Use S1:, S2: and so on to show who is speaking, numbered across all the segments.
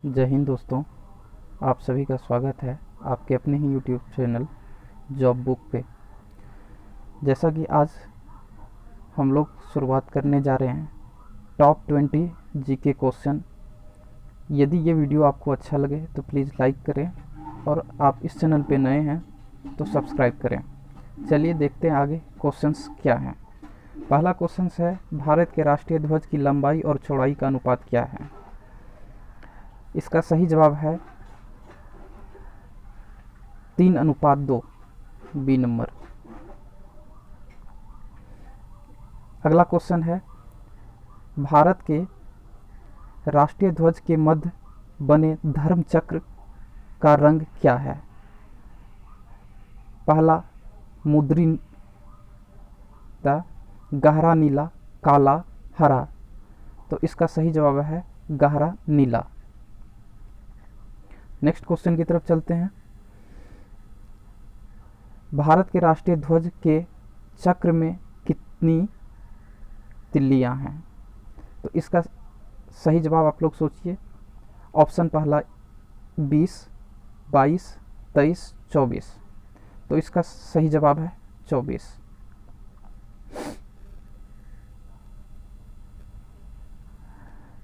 S1: जय हिंद दोस्तों। आप सभी का स्वागत है आपके अपने ही यूट्यूब चैनल जॉब बुक पे। जैसा कि आज हम लोग शुरुआत करने जा रहे हैं टॉप 20 जीके क्वेश्चन। यदि ये वीडियो आपको अच्छा लगे तो प्लीज़ लाइक करें और आप इस चैनल पे नए हैं तो सब्सक्राइब करें। चलिए देखते हैं आगे क्वेश्चंस क्या हैं। पहला क्वेश्चन है, भारत के राष्ट्रीय ध्वज की लंबाई और चौड़ाई का अनुपात क्या है? इसका सही जवाब है 3:2, बी नंबर। अगला क्वेश्चन है, भारत के राष्ट्रीय ध्वज के मध्य बने धर्म चक्र का रंग क्या है? पहला मुद्रित, गहरा नीला, काला, हरा। तो इसका सही जवाब है गहरा नीला। नेक्स्ट क्वेश्चन की तरफ चलते हैं। भारत के राष्ट्रीय ध्वज के चक्र में कितनी तिल्लियां हैं? तो इसका सही जवाब आप लोग सोचिए। ऑप्शन पहला 20, 22, 23, 24। तो इसका सही जवाब है 24।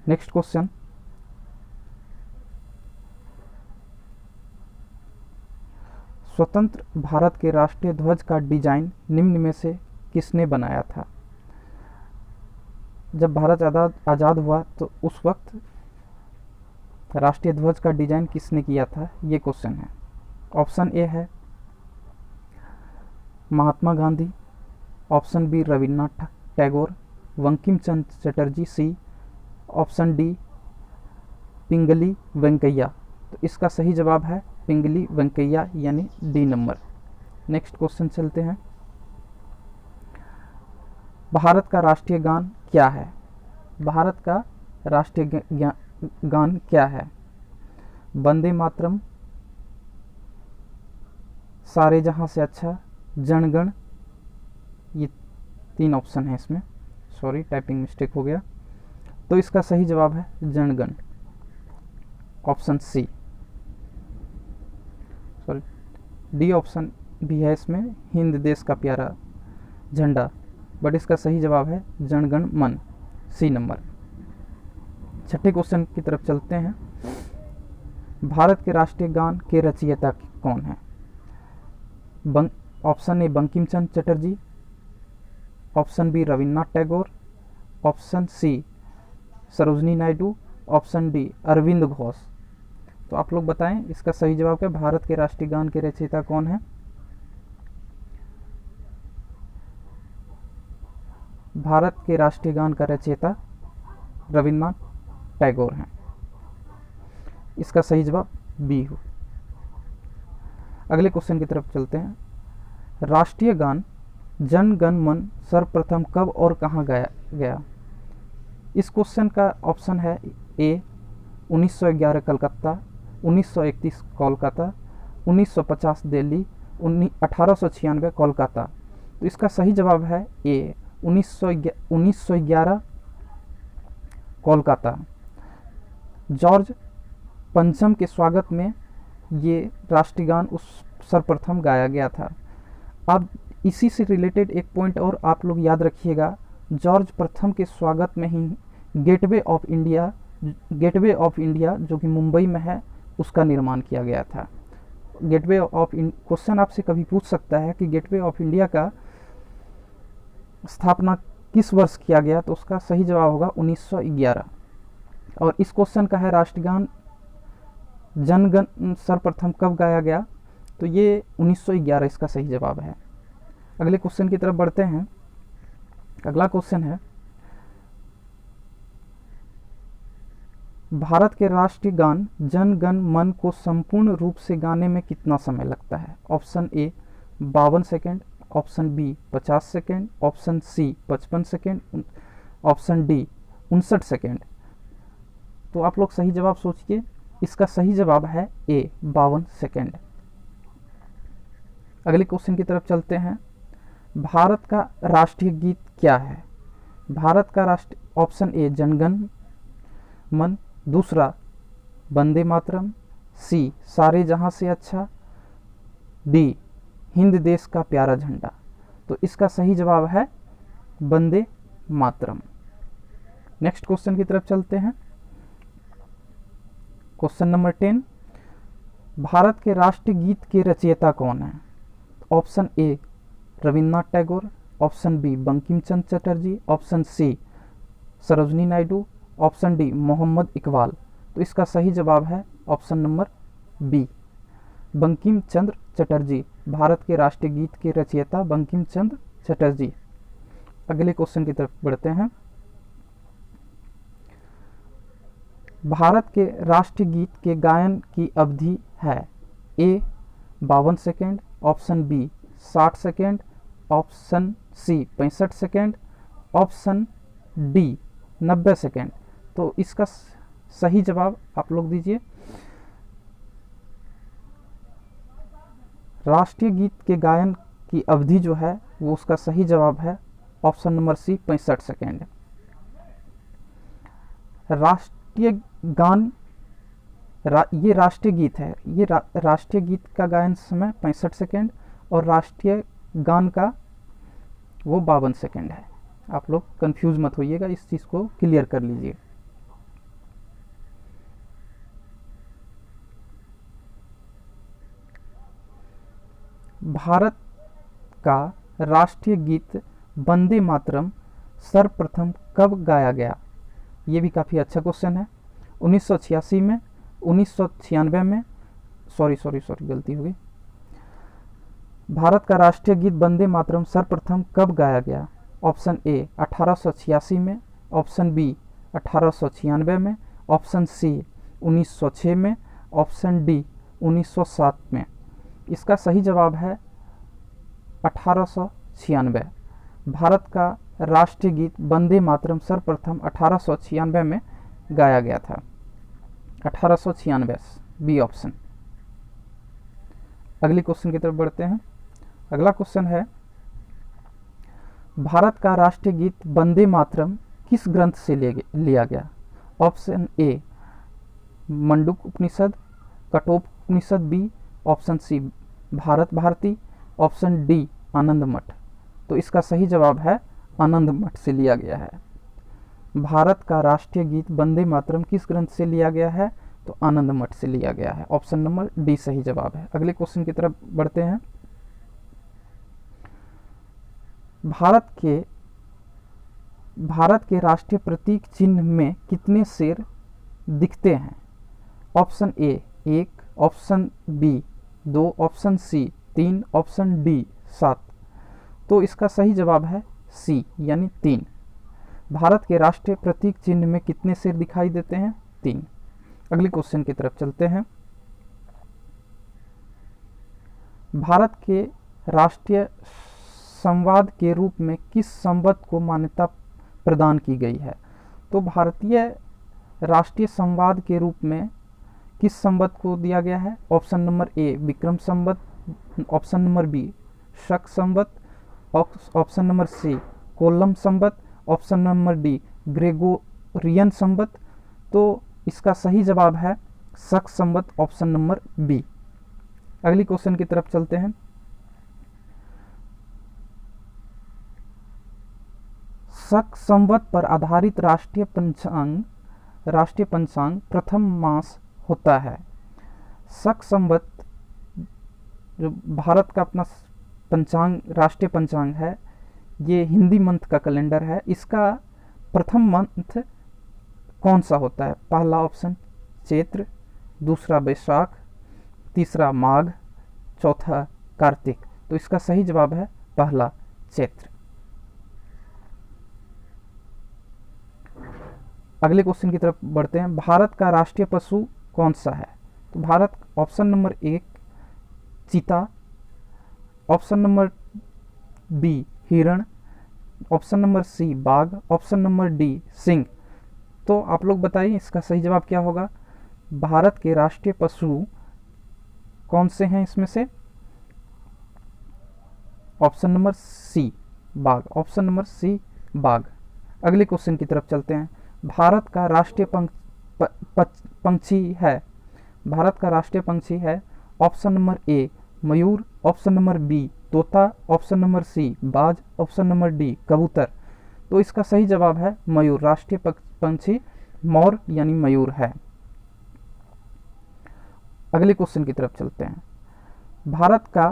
S1: नेक्स्ट क्वेश्चन, स्वतंत्र भारत के राष्ट्रीय ध्वज का डिजाइन निम्न में से किसने बनाया था? जब भारत आज़ाद हुआ तो उस वक्त राष्ट्रीय ध्वज का डिजाइन किसने किया था, ये क्वेश्चन है। ऑप्शन ए है महात्मा गांधी, ऑप्शन बी रविन्द्रनाथ टैगोर, बंकिम चंद्र चटर्जी, सी, ऑप्शन डी पिंगली वेंकैया। तो इसका सही जवाब है पिंगली वेंकैया यानी डी नंबर। नेक्स्ट क्वेश्चन चलते हैं। भारत का राष्ट्रीय गान क्या है? भारत का राष्ट्रीय गान क्या है? वंदे मातरम, सारे जहां से अच्छा, जनगण। ये 3 ऑप्शन है इसमें। सॉरी, टाइपिंग मिस्टेक हो गया। तो इसका सही जवाब है जनगण, option C. Sorry, D option भी है इसमें, हिंद देश का प्यारा झंडा, बट इसका सही जवाब है जनगण मन, सी नंबर। छठे क्वेश्चन की तरफ चलते हैं। भारत के राष्ट्रीय गान के रचयिता कौन है? Option A Bankim Chandra Chatterjee, option B Rabindranath Tagore, option C Sarojini Naidu, option D Aurobindo Ghosh. तो आप लोग बताएं इसका सही जवाब क्या? भारत के राष्ट्रीय गान के रचयिता कौन है? भारत के राष्ट्रीय गान का रचयिता रविन्द्रनाथ टैगोर हैं। इसका सही जवाब बी हो। अगले क्वेश्चन की तरफ चलते हैं। राष्ट्रीय गान जन गण मन सर्वप्रथम कब और कहां गाया गया? इस क्वेश्चन का ऑप्शन है ए 1911 कलकत्ता, 1931 कोलकाता, 1950 दिल्ली, 1896 कोलकाता। तो इसका सही जवाब है ए 1911 कोलकाता। जॉर्ज पंचम के स्वागत में ये राष्ट्रीय गान उस सर्वप्रथम गाया गया था। अब इसी से रिलेटेड एक पॉइंट और आप लोग याद रखिएगा, जॉर्ज प्रथम के स्वागत में ही गेटवे ऑफ इंडिया जो कि मुंबई में है उसका निर्माण किया गया था। गेटवे ऑफ क्वेश्चन आपसे कभी पूछ सकता है कि गेटवे ऑफ इंडिया का स्थापना किस वर्ष किया गया? तो उसका सही जवाब होगा 1911। और इस क्वेश्चन का है राष्ट्रगान जनगण सर्वप्रथम कब गाया गया? तो ये 1911 इसका सही जवाब है। अगले क्वेश्चन की तरफ बढ़ते हैं। अगला क्वेश्चन है, भारत के राष्ट्रीय गान जन गण मन को संपूर्ण रूप से गाने में कितना समय लगता है? Option A 52 second, option B 50 second, option C 55 second, option D 59 second. तो आप लोग सही जवाब सोचिए। इसका सही जवाब है ए 52 सेकेंड। अगले क्वेश्चन की तरफ चलते हैं। भारत का राष्ट्रीय गीत क्या है? भारत का राष्ट्रीय ऑप्शन ए जनगण मन, दूसरा वंदे मातरम, सी सारे जहां से अच्छा, डी हिंद देश का प्यारा झंडा। तो इसका सही जवाब है वंदे मातरम। नेक्स्ट क्वेश्चन की तरफ चलते हैं। क्वेश्चन नंबर 10, भारत के राष्ट्रीय गीत के रचयिता कौन है? Option A Rabindranath Tagore, option B Bankim Chandra Chatterjee, option C Sarojini Naidu, option D Mohammad Iqbal. तो इसका सही जवाब है option number B Bankim Chandra Chatterjee. Bharat के राष्ट्रीय गीत के रचयिता बंकिम चंद्र चटर्जी। अगले क्वेश्चन की तरफ बढ़ते हैं। भारत के राष्ट्रीय गीत के गायन की अवधि है A 52 second, option B 60 second, option C 65 second, option D 90 second. तो इसका सही जवाब आप लोग दीजिए। राष्ट्रीय गीत के गायन की अवधि जो है वो उसका सही जवाब है ऑप्शन नंबर सी 65 सेकेंड। राष्ट्रीय गान ये राष्ट्रीय गीत है, ये राष्ट्रीय गीत का गायन समय 65 सेकेंड और राष्ट्रीय गान का वो 52 सेकेंड है। आप लोग कंफ्यूज मत होइएगा, इस चीज़ को क्लियर कर लीजिए। भारत का राष्ट्रीय गीत वंदे मातरम सर्वप्रथम कब गाया गया? ये भी काफ़ी अच्छा क्वेश्चन है। 1986 में, 1996 में, सॉरी गलती हो गई। भारत का राष्ट्रीय गीत वंदे मातरम सर्वप्रथम कब गाया गया? ऑप्शन ए 1886 में, ऑप्शन बी 1896 में, ऑप्शन सी 1906 में, ऑप्शन डी 1907 में। इसका सही जवाब है 1896। भारत का राष्ट्रीय गीत वंदे मातरम सर्वप्रथम 1896 में गाया गया था। 1896 बी ऑप्शन। अगली क्वेश्चन की तरफ बढ़ते हैं। अगला क्वेश्चन है, भारत का राष्ट्रीय गीत वंदे मातरम किस ग्रंथ से लिया गया? Option A Manduk Upanishad, Kathopanishad B, option C Bharat Bharati, option D Anand Math. तो इसका सही जवाब है आनंद मठ से लिया गया है। भारत का राष्ट्रीय गीत वंदे मातरम किस ग्रंथ से लिया गया है? तो आनंद मठ से लिया गया है। ऑप्शन नंबर डी सही जवाब है। अगले क्वेश्चन की तरफ बढ़ते हैं। भारत के राष्ट्रीय प्रतीक चिन्ह में कितने शेर दिखते हैं? Option A 1, option B 2, option C 3, option D 7। तो इसका सही जवाब है सी यानी 3। भारत के राष्ट्रीय प्रतीक चिन्ह में कितने शेर दिखाई देते हैं? 3। अगले क्वेश्चन की तरफ चलते हैं। भारत के राष्ट्रीय संवाद के रूप में किस संवत को मान्यता प्रदान की गई है? तो भारतीय राष्ट्रीय संवाद के रूप में किस संवत को दिया गया है? Option number A Vikram Samvat, option number B Shaka Samvat, option number C Kollam Samvat, option number D Gregorian Samvat. तो इसका सही जवाब है Shaka Samvat, option number B. अगली क्वेश्चन की तरफ चलते हैं। शक संवत पर आधारित राष्ट्रीय पंचांग प्रथम मास होता है। शक संवत जो भारत का अपना पंचांग, राष्ट्रीय पंचांग है, ये हिंदी मंथ का कैलेंडर है। इसका प्रथम मंथ कौन सा होता है? पहला ऑप्शन चैत्र, दूसरा बैसाख, तीसरा माघ, चौथा कार्तिक। तो इसका सही जवाब है पहला चैत्र। अगले क्वेश्चन की तरफ बढ़ते हैं। भारत का राष्ट्रीय पशु कौन सा है? तो भारत ऑप्शन नंबर 1 चीता, ऑप्शन नंबर बी हिरण, ऑप्शन नंबर सी बाघ, ऑप्शन नंबर डी सिंह। तो आप लोग बताइए इसका सही जवाब क्या होगा? भारत के राष्ट्रीय पशु कौन से हैं इसमें से? ऑप्शन नंबर सी बाघ, ऑप्शन नंबर सी बाघ। अगले क्वेश्चन की तरफ चलते हैं। भारत का राष्ट्रीय पंछी है? भारत का राष्ट्रीय पंछी है ऑप्शन नंबर ए मयूर, ऑप्शन नंबर बी तोता, ऑप्शन नंबर सी बाज, ऑप्शन नंबर डी कबूतर। तो इसका सही जवाब है मयूर। राष्ट्रीय पंछी मोर यानी मयूर है। अगले क्वेश्चन की तरफ चलते हैं। भारत का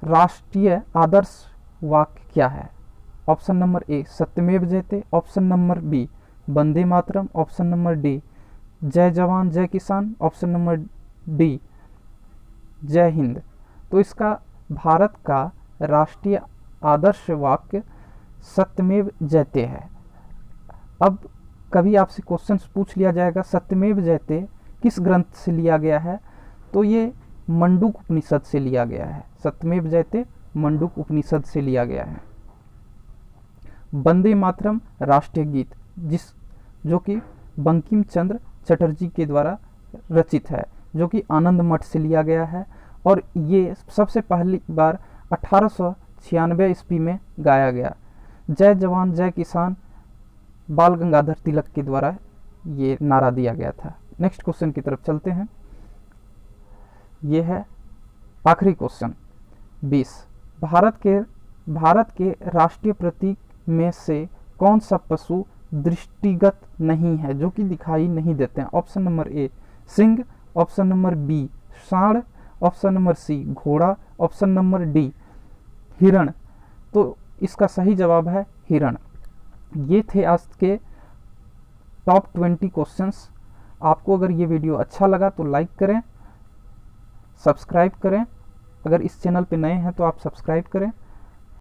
S1: राष्ट्रीय आदर्श वाक्य क्या है? ऑप्शन नंबर ए सत्यमेव जयते, option number B Vande Mataram, option number D जय जवान जय किसान, ऑप्शन नंबर डी जय हिंद। तो इसका भारत का राष्ट्रीय आदर्श वाक्य सत्यमेव जयते है। अब कभी आपसे क्वेश्चन पूछ लिया जाएगा सत्यमेव जयते किस ग्रंथ से लिया गया है, तो ये मंडूक उपनिषद से लिया गया है। सत्यमेव जयते मंडूक उपनिषद से लिया गया है। वंदे मातरम राष्ट्रीय गीत जो कि बंकिम चंद्र चटर्जी के द्वारा रचित है, जो कि आनंद मठ से लिया गया है और ये सबसे पहली बार 1896 ईस्वी में गाया गया। जय जवान जय किसान बाल गंगाधर तिलक के द्वारा ये नारा दिया गया था। नेक्स्ट क्वेश्चन की तरफ चलते हैं। ये है आखिरी क्वेश्चन 20। भारत के राष्ट्रीय प्रतीक में से कौन सा पशु दृष्टिगत नहीं है, जो कि दिखाई नहीं देते हैं? ऑप्शन नंबर ए सिंह, ऑप्शन नंबर बी सांड, ऑप्शन नंबर सी घोड़ा, ऑप्शन नंबर डी हिरण। तो इसका सही जवाब है हिरण। ये थे आज के टॉप 20 क्वेश्चंस। आपको अगर ये वीडियो अच्छा लगा तो लाइक करें, सब्सक्राइब करें। अगर इस चैनल पे नए हैं तो आप सब्सक्राइब करें।